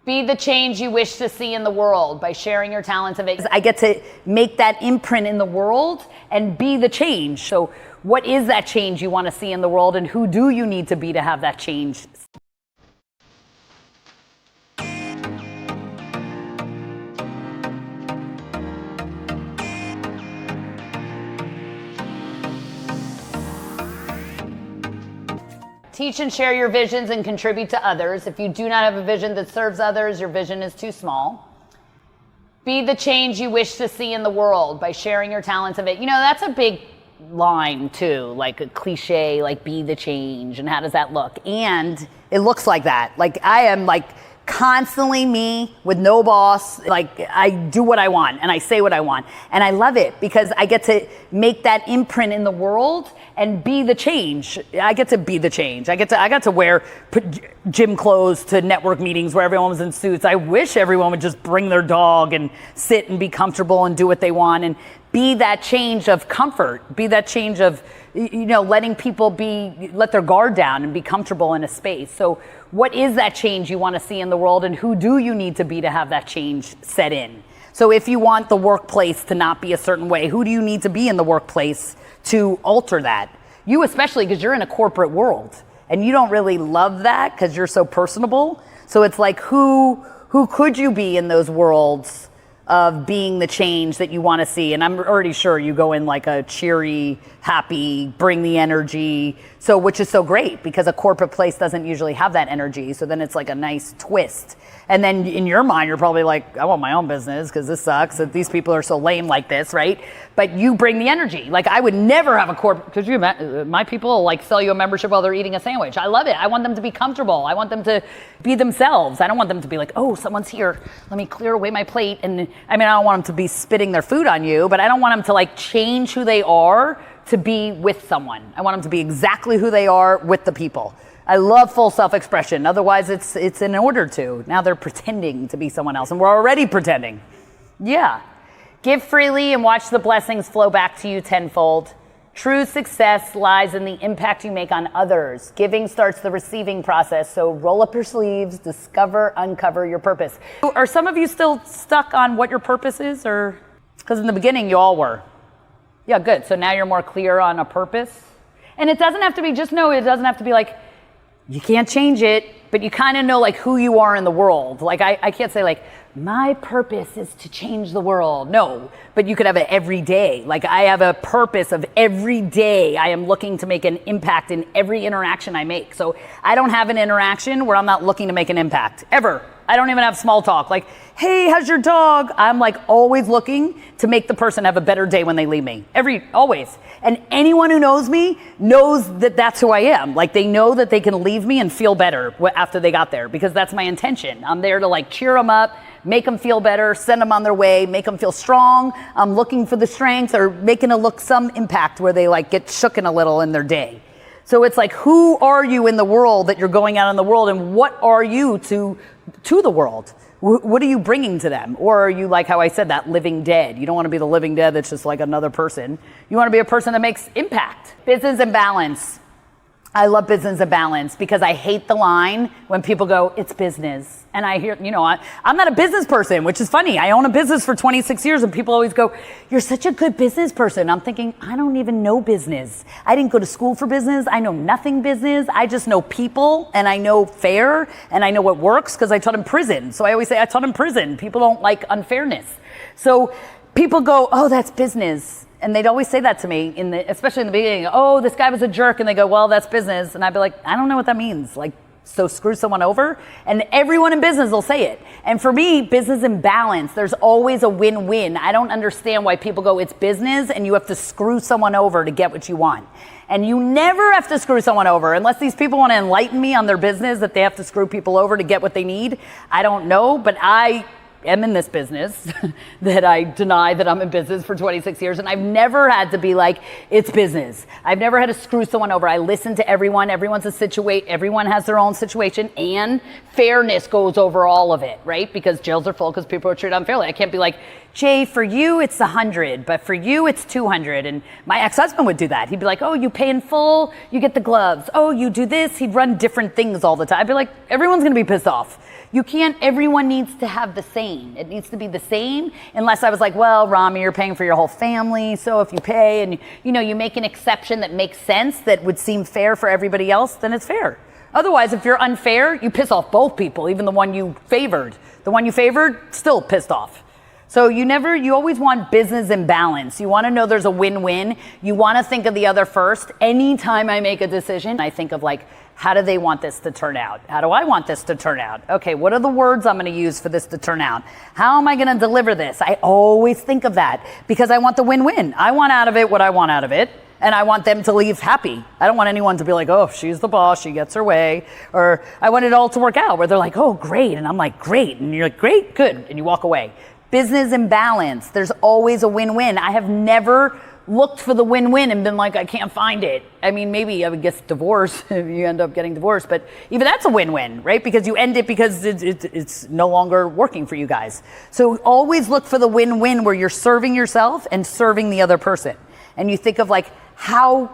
Be the change you wish to see in the world by sharing your talents of it. I get to make that imprint in the world and be the change. So what is that change you want to see in the world, and who do you need to be to have that change? Teach and share your visions and contribute to others. If you do not have a vision that serves others, your vision is too small. Be the change you wish to see in the world by sharing your talents of it. You know, that's a big line too, like a cliche, like be the change. And how does that look? And it looks like that. Like I am like constantly me with no boss. Like I do what I want and I say what I want. And I love it because I get to make that imprint in the world and be the change. I get to be the change. I got to wear gym clothes to network meetings where everyone was in suits. I wish everyone would just bring their dog and sit and be comfortable and do what they want and be that change of comfort. Be that change of, you know, letting people let their guard down and be comfortable in a space. So what is that change you want to see in the world, and who do you need to be to have that change set in? So if you want the workplace to not be a certain way, who do you need to be in the workplace to alter that? You especially, because you're in a corporate world and you don't really love that because you're so personable. So it's like, who could you be in those worlds of being the change that you want to see? And I'm already sure you go in like a cheery, happy, bring the energy. So, which is so great because a corporate place doesn't usually have that energy. So then it's like a nice twist. And then in your mind, you're probably like, I want my own business because this sucks that these people are so lame like this, right? But you bring the energy. Like I would never have a corporate, because my people like sell you a membership while they're eating a sandwich. I love it. I want them to be comfortable. I want them to be themselves. I don't want them to be like, oh, someone's here. Let me clear away my plate. And I mean, I don't want them to be spitting their food on you, but I don't want them to like change who they are to be with someone. I want them to be exactly who they are with the people. I love full self-expression. Otherwise, it's in order to. Now they're pretending to be someone else, and we're already pretending. Yeah. Give freely and watch the blessings flow back to you tenfold. True success lies in the impact you make on others. Giving starts the receiving process, so roll up your sleeves, discover, uncover your purpose. Are some of you still stuck on what your purpose is? Or because in the beginning, you all were. Yeah, good. So now you're more clear on a purpose. And it doesn't have to be, just know it doesn't have to be like, you can't change it, but you kind of know like who you are in the world. Like I can't say like, my purpose is to change the world. No, but you could have it every day. Like I have a purpose of every day I am looking to make an impact in every interaction I make. So I don't have an interaction where I'm not looking to make an impact, ever. I don't even have small talk. Like, hey, how's your dog? I'm like always looking to make the person have a better day when they leave me. Always. And anyone who knows me knows that that's who I am. Like they know that they can leave me and feel better after they got there because that's my intention. I'm there to like cheer them up, make them feel better, send them on their way, make them feel strong. I'm looking for the strength or making some impact where they like get shooken a little in their day. So it's like, who are you in the world that you're going out in the world, and what are you to the world? What are you bringing to them? Or are you like how I said, that living dead? You don't want to be the living dead that's just like another person. You want to be a person that makes impact. Business and balance. I love business and balance because I hate the line when people go, it's business. And I hear, you know, I'm not a business person, which is funny. I own a business for 26 years and people always go, you're such a good business person. I'm thinking, I don't even know business. I didn't go to school for business. I know nothing business. I just know people and I know fair and I know what works because I taught in prison. So I always say I taught in prison. People don't like unfairness. So people go, oh, that's business. And they'd always say that to me, especially in the beginning. Oh, this guy was a jerk. And they go, well, that's business. And I'd be like, I don't know what that means. Like, so screw someone over? And everyone in business will say it. And for me, business and balance, there's always a win-win. I don't understand why people go, it's business, and you have to screw someone over to get what you want. And you never have to screw someone over unless these people want to enlighten me on their business that they have to screw people over to get what they need. I don't know, but I am in this business that I deny that I'm in business for 26 years. And I've never had to be like, it's business. I've never had to screw someone over. I listen to everyone. Everyone has their own situation, and fairness goes over all of it, right? Because jails are full because people are treated unfairly. I can't be like, Jay, for you it's 100, but for you it's 200. And my ex-husband would do that. He'd be like, oh, you pay in full, you get the gloves. Oh, you do this. He'd run different things all the time. I'd be like, everyone's going to be pissed off. You can't, everyone needs to have the same. It needs to be the same, unless I was like, well, Rami, you're paying for your whole family, so if you pay and you make an exception that makes sense, that would seem fair for everybody else, then it's fair. Otherwise, if you're unfair, you piss off both people, even the one you favored. The one you favored, still pissed off. So you always want business in balance. You want to know there's a win-win. You want to think of the other first. Anytime I make a decision, I think of like, how do they want this to turn out? How do I want this to turn out? Okay, what are the words I'm going to use for this to turn out? How am I going to deliver this? I always think of that because I want the win-win. I want out of it what I want out of it, and I want them to leave happy. I don't want anyone to be like, oh, she's the boss, she gets her way. Or I want it all to work out where they're like, oh, great. And I'm like, great. And you're like, great, good. And you walk away. Business in balance. There's always a win-win. I have never looked for the win-win and been like, I can't find it. I mean, maybe I would guess divorce if you end up getting divorced, but even that's a win-win, right? Because you end it because it's no longer working for you guys. So always look for the win-win where you're serving yourself and serving the other person. And you think of like, how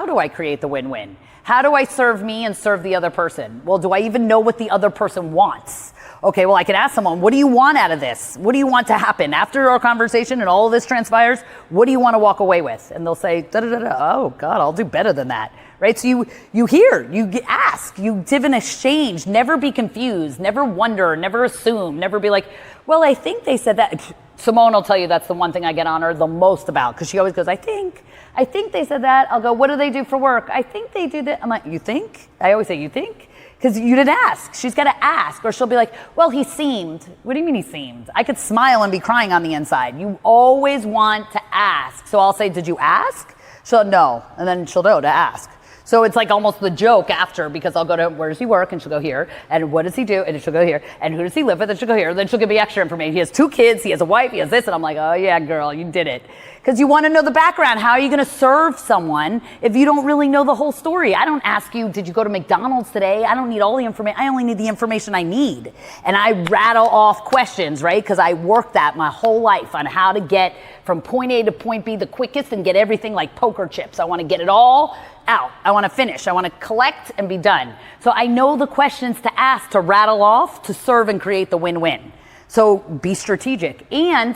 do I create the win-win? How do I serve me and serve the other person? Well, do I even know what the other person wants? Okay, well, I could ask someone, what do you want out of this? What do you want to happen? After our conversation and all of this transpires, what do you want to walk away with? And they'll say, da-da-da-da. Oh, God, I'll do better than that, right? So you hear, you ask, you give an exchange. Never be confused, never wonder, never assume, never be like, well, I think they said that. Simone will tell you that's the one thing I get on her the most about, because she always goes, I think they said that. I'll go, what do they do for work? I think they do that. I'm like, you think? I always say, you think? Because you didn't ask. She's got to ask. Or she'll be like, well, he seemed. What do you mean he seemed? I could smile and be crying on the inside. You always want to ask. So I'll say, did you ask? She'll no. And then she'll know to ask. So it's like almost the joke after, because I'll go to, where does he work? And she'll go here. And what does he do? And she'll go here. And who does he live with? And she'll go here. And then she'll give me extra information. He has 2 kids. He has a wife. He has this. And I'm like, oh yeah, girl, you did it. Because you want to know the background. How are you going to serve someone if you don't really know the whole story? I don't ask you, did you go to McDonald's today? I don't need all the information. I only need the information I need. And I rattle off questions, right? Because I worked that my whole life on how to get from point A to point B the quickest and get everything like poker chips. I want to get it all out. I want to finish. I want to collect and be done. So I know the questions to ask, to rattle off, to serve and create the win-win. So be strategic. And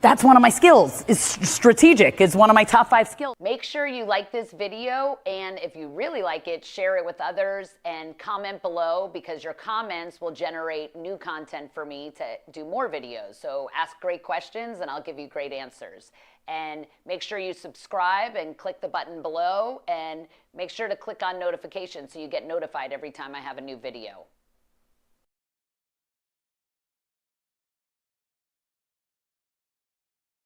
that's one of my skills, is strategic, is one of my top 5 skills. Make sure you like this video, and if you really like it, share it with others and comment below, because your comments will generate new content for me to do more videos. So ask great questions and I'll give you great answers. And make sure you subscribe and click the button below, and make sure to click on notifications so you get notified every time I have a new video.